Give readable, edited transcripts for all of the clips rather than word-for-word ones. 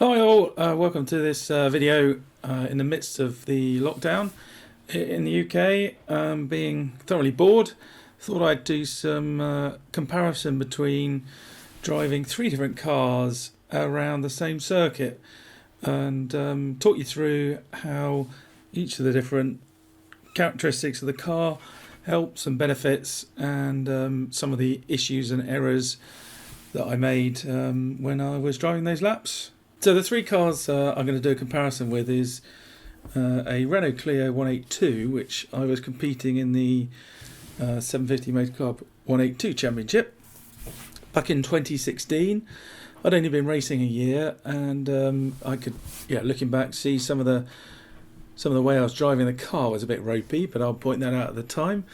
Hi all, welcome to this video in the midst of the lockdown in the UK. Being thoroughly bored, thought I'd do some comparison between driving three different cars around the same circuit and talk you through how each of the different characteristics of the car helps and benefits, and some of the issues and errors that I made when I was driving those laps. So the three cars I'm going to do a comparison with is a Renault Clio 182, which I was competing in the 750 Motor Club 182 Championship back in 2016. I'd only been racing a year, and I could, looking back, see some of the way I was driving the car was a bit ropey, but I'll point that out at the time.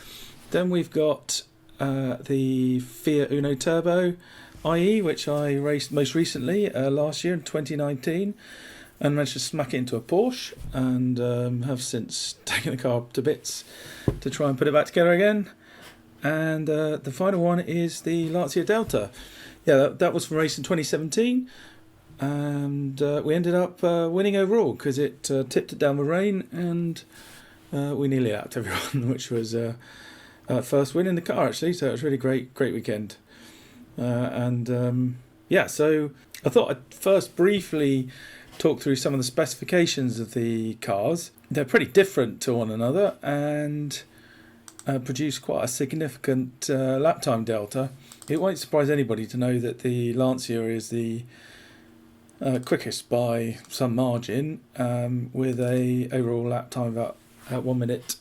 Then we've got the Fiat Uno Turbo IE, which I raced most recently last year in 2019, and managed to smack it into a Porsche, and have since taken the car to bits to try and put it back together again. And the final one is the Lancia Delta. That was from race in 2017, and we ended up winning overall because it tipped it down the rain, and we nearly lapped everyone, which was first win in the car actually. So it was really great weekend. So I thought I'd first briefly talk through some of the specifications of the cars. They're pretty different to one another and produce quite a significant lap time delta. It won't surprise anybody to know that the Lancia is the quickest by some margin, with a overall lap time of at 1 minute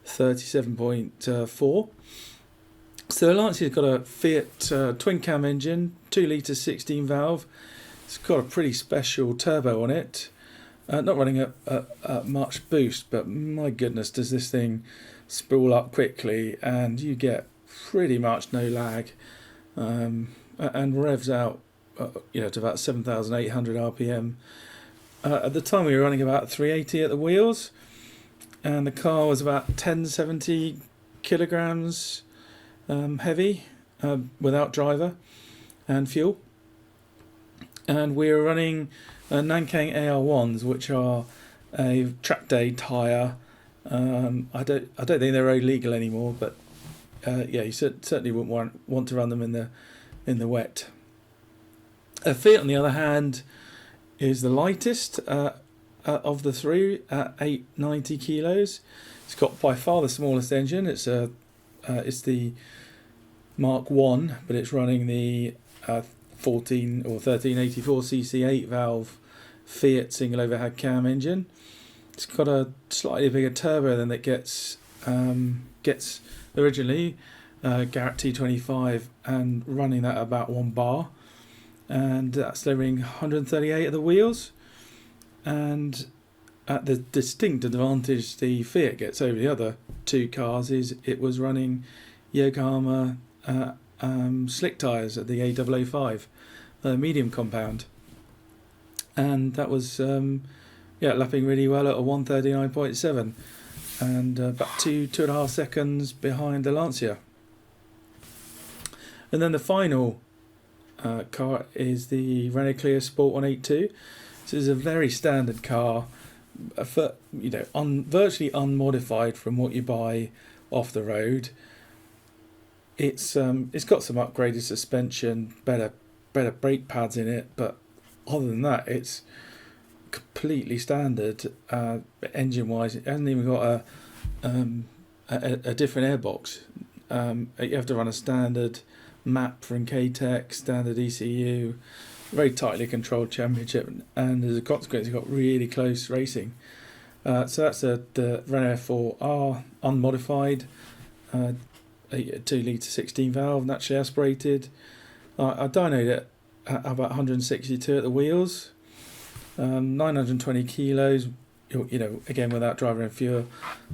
37.4. So the Lancia's got a Fiat twin cam engine, 2 litre 16 valve. It's got a pretty special turbo on it. Not running at much boost, but my goodness, does this thing spool up quickly, and you get pretty much no lag, and revs out to about 7,800 RPM. At the time we were running about 380 at the wheels, and the car was about 1070 kilograms heavy, without driver and fuel. And we were running Nankang AR1s, which are a track day tyre. I don't think they're illegal anymore, but you certainly wouldn't want to run them in the wet. Fiat, on the other hand, is the lightest of the three at 890 kilos. It's got by far the smallest engine. It's the Mark 1, but it's running the 14 or 1384 cc 8 valve Fiat single overhead cam engine. It's got a slightly bigger turbo than it gets originally, Garrett T25, and running that at about 1 bar, and that's delivering 138 at the wheels. And at the distinct advantage the Fiat gets over the other two cars is it was running Yokohama slick tyres at the A005 medium compound, and that was lapping really well at a 139.7, and about 2.5 seconds behind the Lancia. And then the final car is the Renault Clio Sport 182. This is a very standard car, for virtually unmodified from what you buy off the road. It's got some upgraded suspension, better brake pads in it, but other than that, it's completely standard engine wise. It hasn't even got a different airbox. You have to run a standard map from KTEC, standard ECU, very tightly controlled championship, and as a consequence you've got really close racing. So that's the Renault F4R unmodified, a 2 litre 16 valve, naturally aspirated. I dynoed it at about 162 at the wheels, 920 kilos, again without driver and fuel.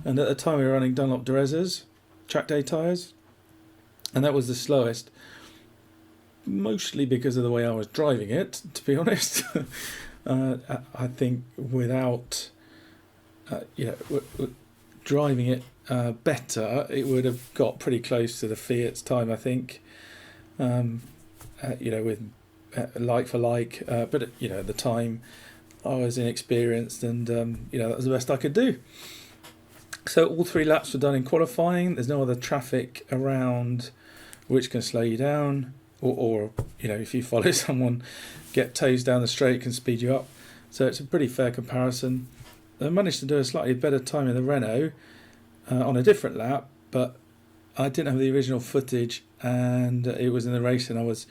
And at the time we were running Dunlop Durezas track day tyres, and that was the slowest, mostly because of the way I was driving it, to be honest. I think without driving it better, it would have got pretty close to the Fiat's time, I think. With like for like, but at the time I was inexperienced, and that was the best I could do. So all 3 laps were done in qualifying. There's no other traffic around which can slow you down, or if you follow someone get toes down the straight, can speed you up. So it's a pretty fair comparison. I managed to do a slightly better time in the Renault on a different lap, but I didn't have the original footage, and it was in the race, and I was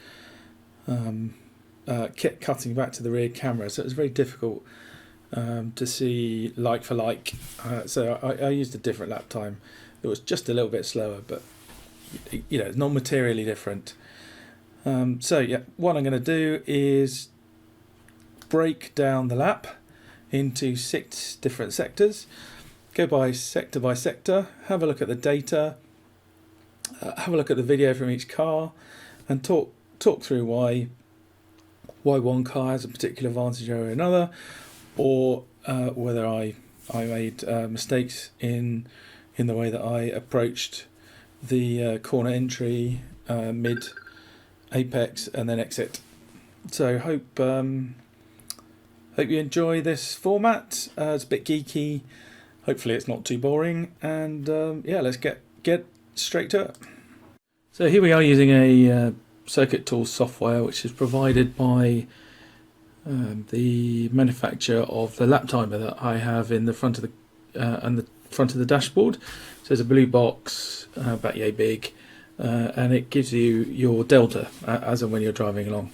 kept cutting back to the rear camera, so it was very difficult to see like for like. So I used a different lap time. It was just a little bit slower, but it's not materially different. So yeah, what I'm going to do is break down the lap into 6 different sectors, go by sector, have a look at the data, have a look at the video from each car, and talk through why one car has a particular advantage over another, or whether I made mistakes in the way that I approached the corner entry, mid, apex, and then exit. So hope you enjoy this format. It's a bit geeky. Hopefully it's not too boring. And let's get straight to it. So here we are using a Circuit Tools software, which is provided by the manufacturer of the lap timer that I have in the front of the dashboard. So there's a blue box about yay big, and it gives you your delta as and when you're driving along.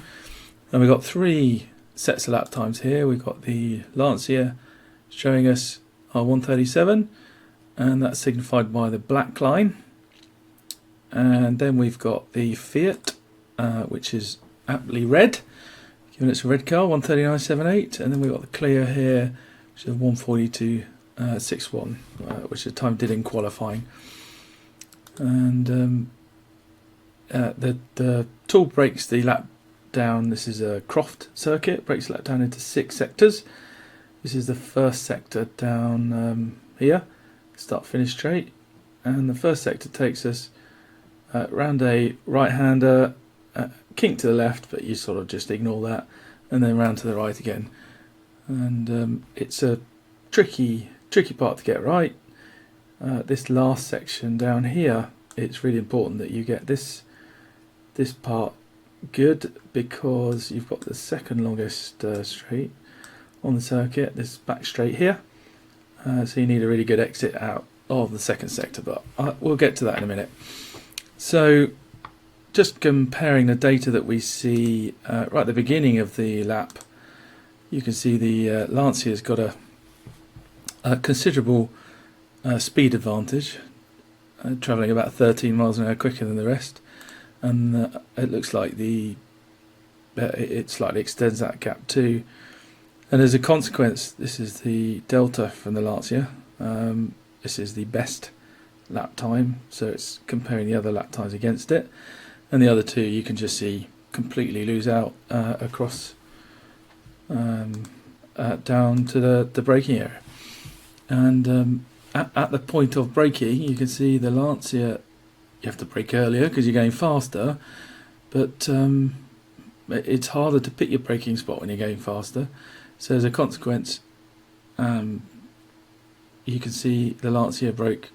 And we've got 3 sets of lap times here. We've got the Lancia showing us our 137, and that's signified by the black line. And then we've got the Fiat, which is aptly red, given it's a red car, 139.78. And then we've got the Clio here, which is 142.61, which the time did in qualifying. And the tool breaks the lap down. This is a Croft circuit, breaks the lap down into 6 sectors. This is the first sector down here, start finish straight, and the first sector takes us round a right-hander, kink to the left, but you sort of just ignore that, and then round to the right again. And it's a tricky part to get right. This last section down here, it's really important that you get this part good, because you've got the second longest straight on the circuit, this back straight here. So you need a really good exit out of the second sector, but we'll get to that in a minute. So just comparing the data that we see right at the beginning of the lap, you can see the Lancia's got a considerable speed advantage, travelling about 13 miles an hour quicker than the rest, and it looks like it slightly extends that gap too. And as a consequence, this is the delta from the Lancia. This is the best lap time, so it's comparing the other lap times against it, and the other 2 you can just see completely lose out across down to the braking area. And at the point of braking, you can see the Lancia, you have to brake earlier because you're going faster, but it's harder to pick your braking spot when you're going faster. So as a consequence, you can see the Lancia broke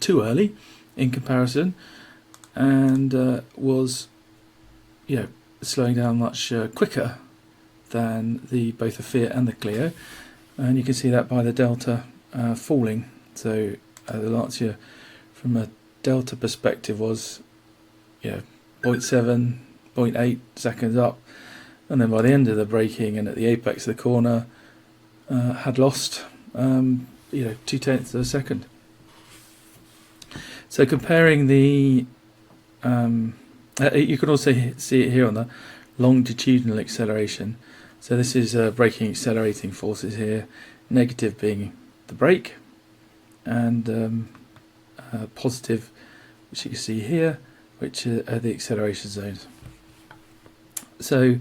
too early in comparison, and was slowing down much quicker than both the Fiat and the Clio, and you can see that by the delta falling. So the Lancia, from a delta perspective, was 0.7, 0.8 seconds up, and then by the end of the braking and at the apex of the corner, had lost 0.2 of a second. So comparing the you can also see it here on the longitudinal acceleration. So this is braking accelerating forces here, negative being the brake, and positive, which you can see here, which are the acceleration zones. So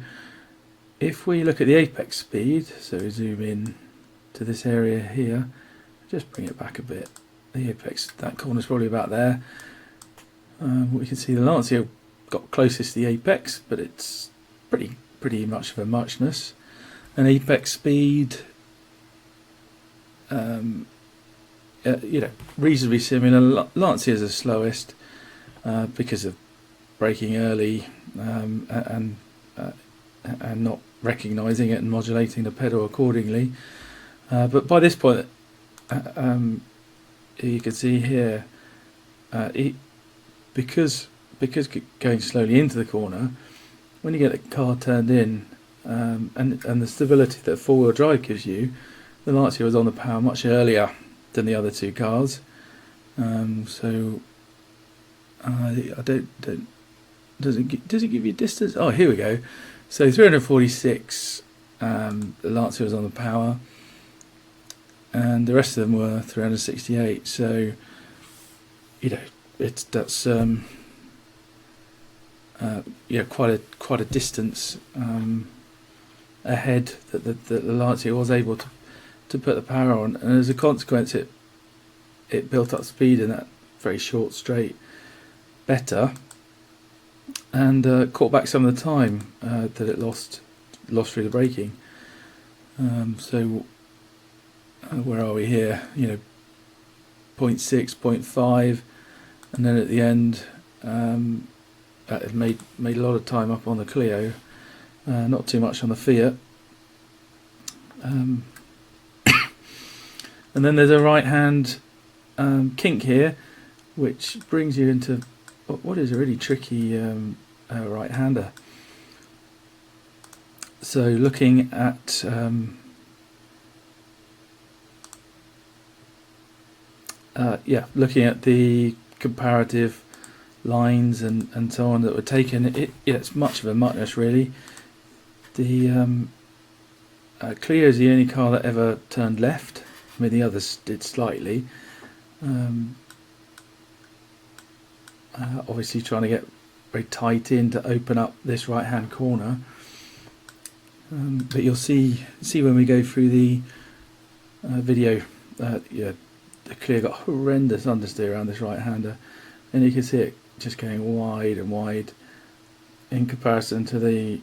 if we look at the apex speed, so we zoom in to this area here, just bring it back a bit. The apex, that corner's probably about there. We can see the Lancia got closest to the apex, but it's pretty much of a muchness. An apex speed, reasonably similar. Lancia is the slowest because of braking early and not recognising it and modulating the pedal accordingly. But by this point, you can see here, because going slowly into the corner, when you get the car turned in, and the stability that four-wheel drive gives you, the Lancia was on the power much earlier than the other two cars. So I don't does it give you distance? Oh, here we go. So 346, the Lancia was on the power, and the rest of them were 368. So that's quite a distance ahead that the Lancia was able to put the power on, and as a consequence it built up speed in that very short straight better, and caught back some of the time that it lost through the braking. Where are we here? 0.6, 0.5, and then at the end it made a lot of time up on the Clio, not too much on the Fiat. And then there's a right hand kink here, which brings you into what is a really tricky right hander. So looking at looking at the comparative lines and so on that were taken, it's much of a muchness really. The Clio is the only car that ever turned left. I mean, the others did slightly. Obviously trying to get very tight in to open up this right hand corner. But you'll see when we go through the video, the Clio got horrendous understeer around this right hander, and you can see it just going wide and wide in comparison to the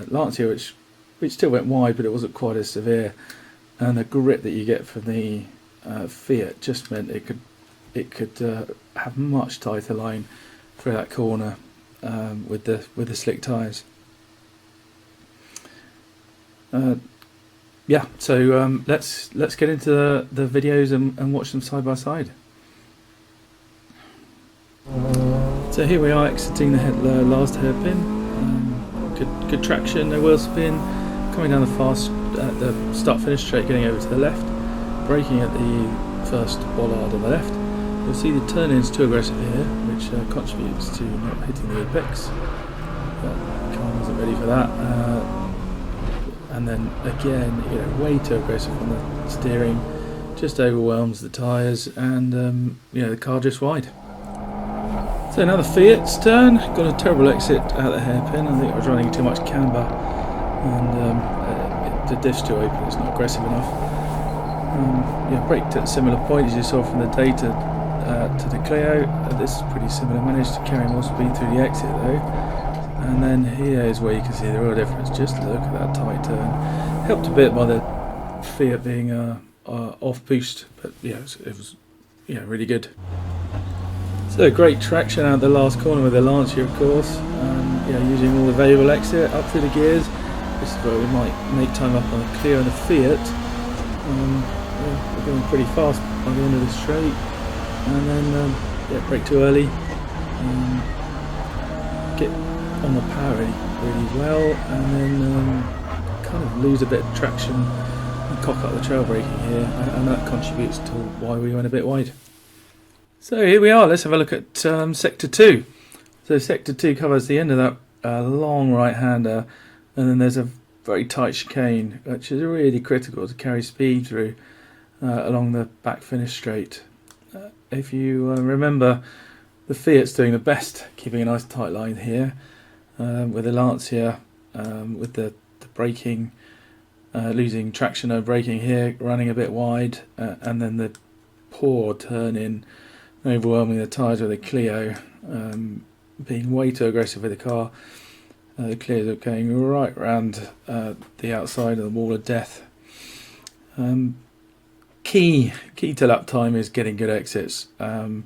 Lancia, which still went wide, but it wasn't quite as severe. And the grip that you get from the Fiat just meant it could have much tighter line through that corner with the slick tyres. So let's get into the videos and watch them side by side. So here we are exiting the last hairpin. Good traction, no wheel spin. Coming down the start-finish straight, getting over to the left, braking at the first bollard on the left. You'll see the turn-in's too aggressive here, which contributes to not hitting the apex. But the car wasn't ready for that. And then again, way too aggressive on the steering, just overwhelms the tyres, and the car just wide. So now the Fiat's turn. Got a terrible exit out the hairpin. I think I was running too much camber, and the diff's too open. It's not aggressive enough. Braked at a similar point as you saw from the data to the Clio. This is pretty similar. Managed to carry more speed through the exit though. And then here is where you can see the real difference. Just look at that tight turn. Helped a bit by the Fiat being off boost, but it was really good. So great traction out the last corner with the Lancia, of course. Using all the variable exit up through the gears. This is where we might make time up on the Clio and the Fiat. We're going pretty fast by the end of the straight, and then brake too early. Get on the power really well, and then kind of lose a bit of traction and cock up the trail braking here, and that contributes to why we went a bit wide. So here we are, let's have a look at Sector 2. So Sector 2 covers the end of that long right hander, and then there's a very tight chicane, which is really critical to carry speed through along the back finish straight. If you remember, the Fiat's doing the best, keeping a nice tight line here, with the Lancia, with the braking, losing traction over braking here, running a bit wide, and then the poor turn in, overwhelming the tyres with the Clio, being way too aggressive with the car. The Clios are going right around the outside of the wall of death. Key to lap time is getting good exits on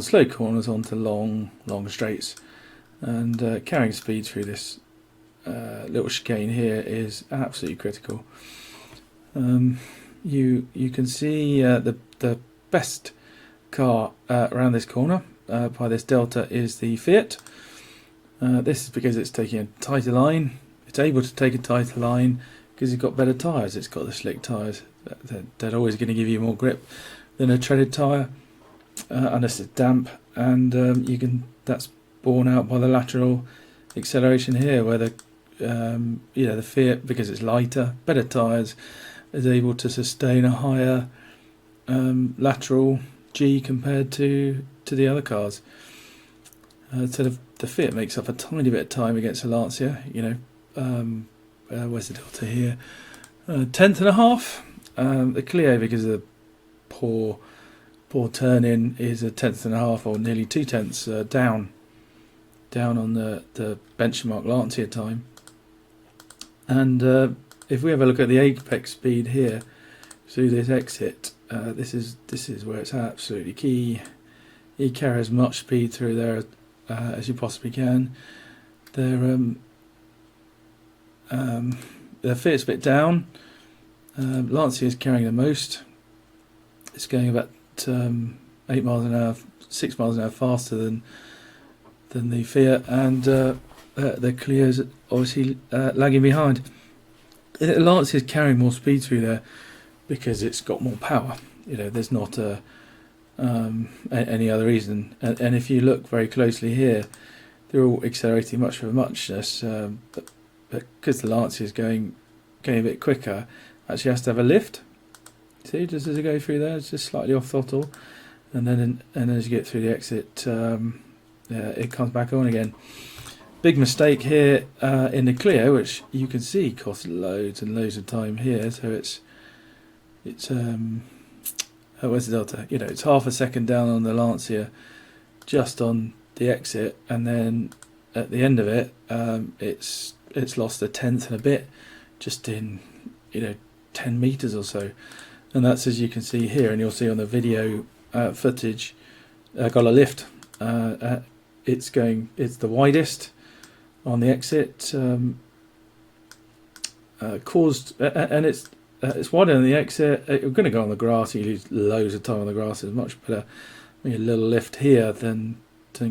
slow corners onto long straights, and carrying speed through this little chicane here is absolutely critical. You can see the best car around this corner by this Delta is the Fiat. This is because it's taking a tighter line. It's able to take a tighter line because it's got better tyres. It's got the slick tyres. They're always going to give you more grip than a treaded tyre, unless it's damp, and that's borne out by the lateral acceleration here, where the the Fiat, because it's lighter, better tyres, is able to sustain a higher lateral G compared to the other cars. So the Fiat makes up a tiny bit of time against the Lancia. Where's the Delta here? Tenth and a half. The Clio, because of the poor turn in, is a tenth and a half, or nearly 2/10 down on the benchmark Lancia time. And if we have a look at the apex speed here through this exit, this is where it's absolutely key. You carry as much speed through there as you possibly can. The Fiat's a bit down. Lancia is carrying the most. It's going about 8 miles an hour, 6 miles an hour faster than the Fiat, and the Clio's obviously lagging behind. Lancia is carrying more speed through there because it's got more power. There's not any other reason. And if you look very closely here, they're all accelerating much for muchness, but because the Lancia is going a bit quicker, actually has to have a lift. See, just as I go through there, it's just slightly off throttle, and then as you get through the exit, it comes back on again. Big mistake here in the Clio, which you can see costs loads and loads of time here. So it's where's the Delta? It's half a second down on the Lancia, just on the exit, and then at the end of it, it's lost a tenth and a bit, just in 10 meters or so, and that's, as you can see here, and you'll see on the video footage, got a lift. It's the widest on the exit, caused, and it's wider on the exit. You're going to go on the grass. You lose loads of time on the grass. It's much better a little lift here than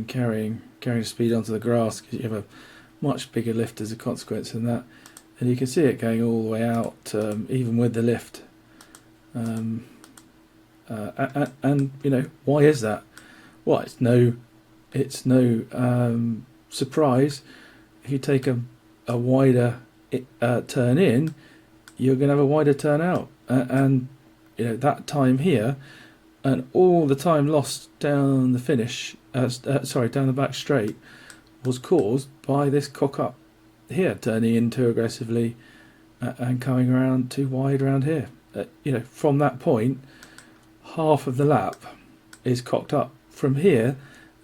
carrying speed onto the grass, because you have a much bigger lift as a consequence than that. And you can see it going all the way out, even with the lift. And why is that? Well, it's no surprise. If you take a wider turn in, you're going to have a wider turn out, and that time here, and all the time lost down the finish, down the back straight, was caused by this cock up here, turning in too aggressively and coming around too wide around here. From that point, half of the lap is cocked up. From here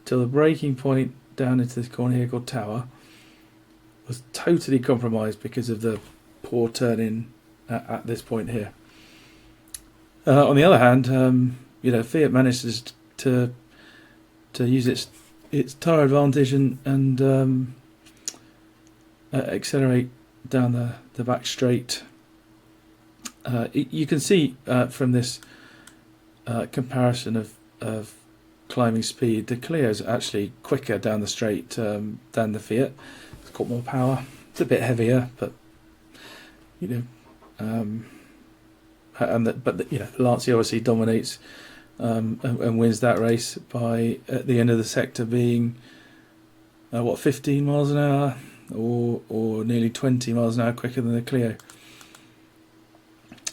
till the braking point down into this corner here called Tower was totally compromised because of the poor turn in at this point here. On the other hand, Fiat manages to use its tyre advantage and accelerate down the back straight. You can see from this comparison of climbing speed, the Clio's actually quicker down the straight than the Fiat. It's got more power. It's a bit heavier, but Lancia obviously dominates and wins that race by, at the end of the sector, being 15 miles an hour or nearly 20 miles an hour quicker than the Clio.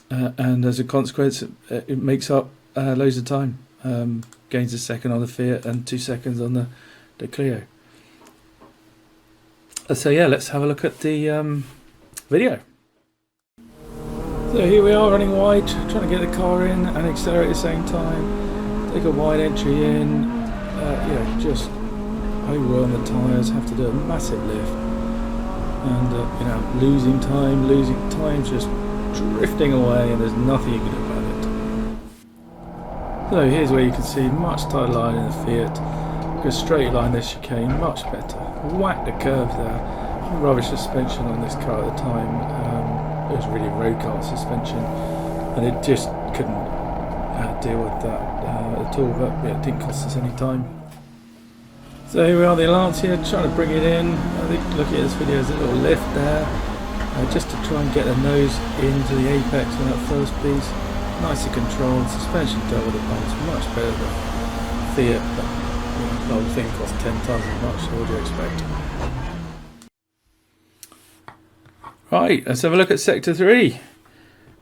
And as a consequence, it makes up loads of time. Gains a second on the Fiat and 2 seconds on the Clio. So yeah, let's have a look at the video. So here we are running wide, trying to get the car in and accelerate at the same time. Take a wide entry in, just overwhelm the tyres, have to do a massive lift. and you know, losing time, just drifting away, and there's nothing you can do about it. So here's where you can see much tighter line in the Fiat. Go straight line this chicane, much better. Whack the curves there. Rubbish suspension on this car at the time. It was really road car suspension, and it just couldn't deal with that at all. But yeah, it didn't cost us any time. So here we are, the Lancia, trying to bring it in. I think looking at this video, there's a little lift there, just to try and get the nose into the apex on that first piece. Nicely controlled, suspension dealt with the pumps, much better than Fiat, but you know, the whole thing cost 10 times as much, so what do you expect? Right, let's have a look at Sector 3.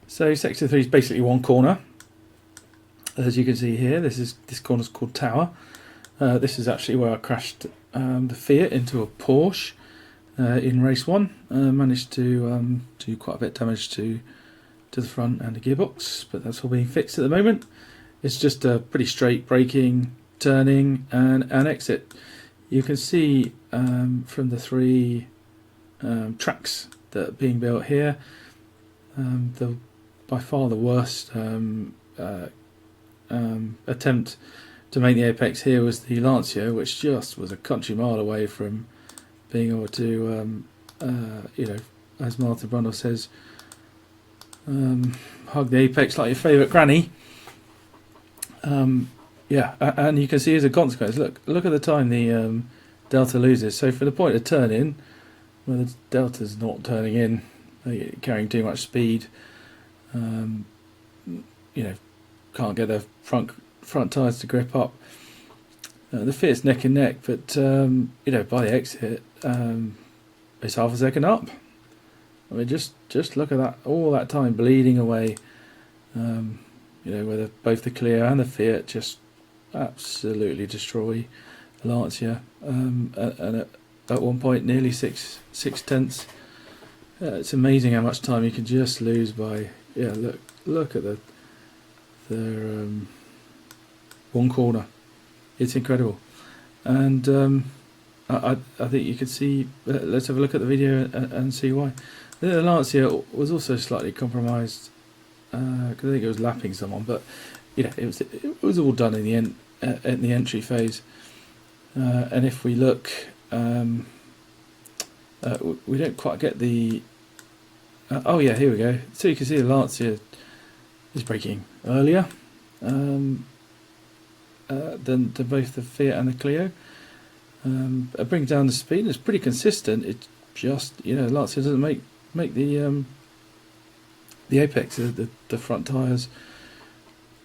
So Sector 3 is basically one corner. As you can see here, this corner's called Tower. This is actually where I crashed the Fiat into a Porsche in race 1. Managed to do quite a bit of damage to the front and the gearbox, but that's all being fixed at the moment. It's just a pretty straight braking, turning and exit. You can see from the 3 tracks that are being built here, by far the worst attempt to make the apex here was the Lancia, which just was a country mile away from being able to, you know, as Martin Brundle says, hug the apex like your favourite granny. Yeah, and you can see as a consequence, look at the time the Delta loses. So for the point of turn in, well, the Delta's not turning in, carrying too much speed. You know, can't get the front tyres to grip up. The Fiat's neck and neck, but you know, by the exit, it's half a second up. I mean, just look at that, all that time bleeding away. You know, where both the Clio and the Fiat just absolutely destroy the Lancia, and at one point nearly six tenths. It's amazing how much time you can just lose by, yeah, look at the one corner. It's incredible, and I think you can see. Let's have a look at the video and see why. The Lancia was also slightly compromised because I think it was lapping someone, but you know, it was all done in the entry phase. And if we look, we don't quite get the. Oh yeah, here we go. So you can see the Lancia is braking earlier than both the Fiat and the Clio. It brings down the speed. It's pretty consistent. It's just, you know, Lancia doesn't make the apex. The front tyres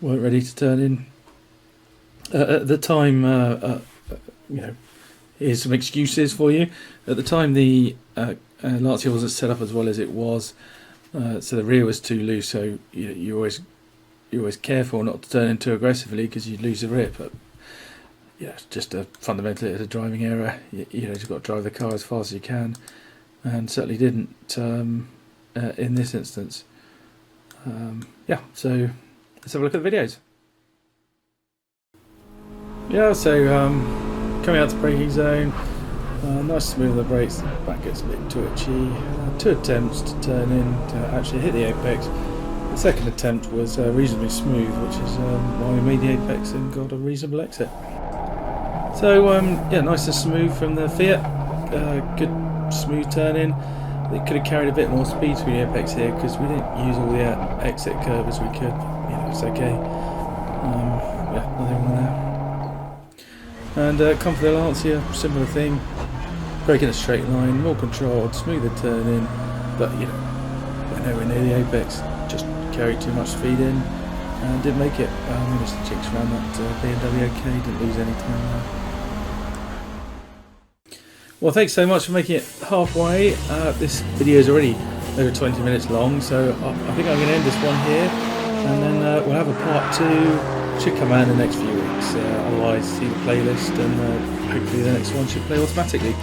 weren't ready to turn in at the time. You know, here's some excuses for you. At the time, the Lancia wasn't set up as well as it was, so the rear was too loose. So you're always careful not to turn in too aggressively because you'd lose the rear. But yeah, it's just fundamentally it's a driving error. You know, you've got to drive the car as fast as you can, and certainly didn't in this instance. Yeah, so let's have a look at the videos. Yeah, so coming out to braking zone, nice smooth on the brakes, the back gets a bit twitchy. 2 attempts to turn in to actually hit the apex. The second attempt was reasonably smooth, which is why we made the apex and got a reasonable exit. So yeah, nice and smooth from the Fiat, good smooth turn in. It could have carried a bit more speed through the apex here because we didn't use all the exit curve as we could. You know, it's okay. Yeah, nothing wrong there. And come for the Lancia, similar thing. Braking a straight line, more controlled, smoother turn in, but you know, we're nowhere near the apex. Just carried too much speed in and didn't make it. Managed to jinx around that BMW okay, didn't lose any time there. Well, thanks so much for making it halfway. This video is already over 20 minutes long, so I think I'm going to end this one here, and then we'll have a part 2. Should come out in the next few weeks. Otherwise, see the playlist, and hopefully the next one should play automatically.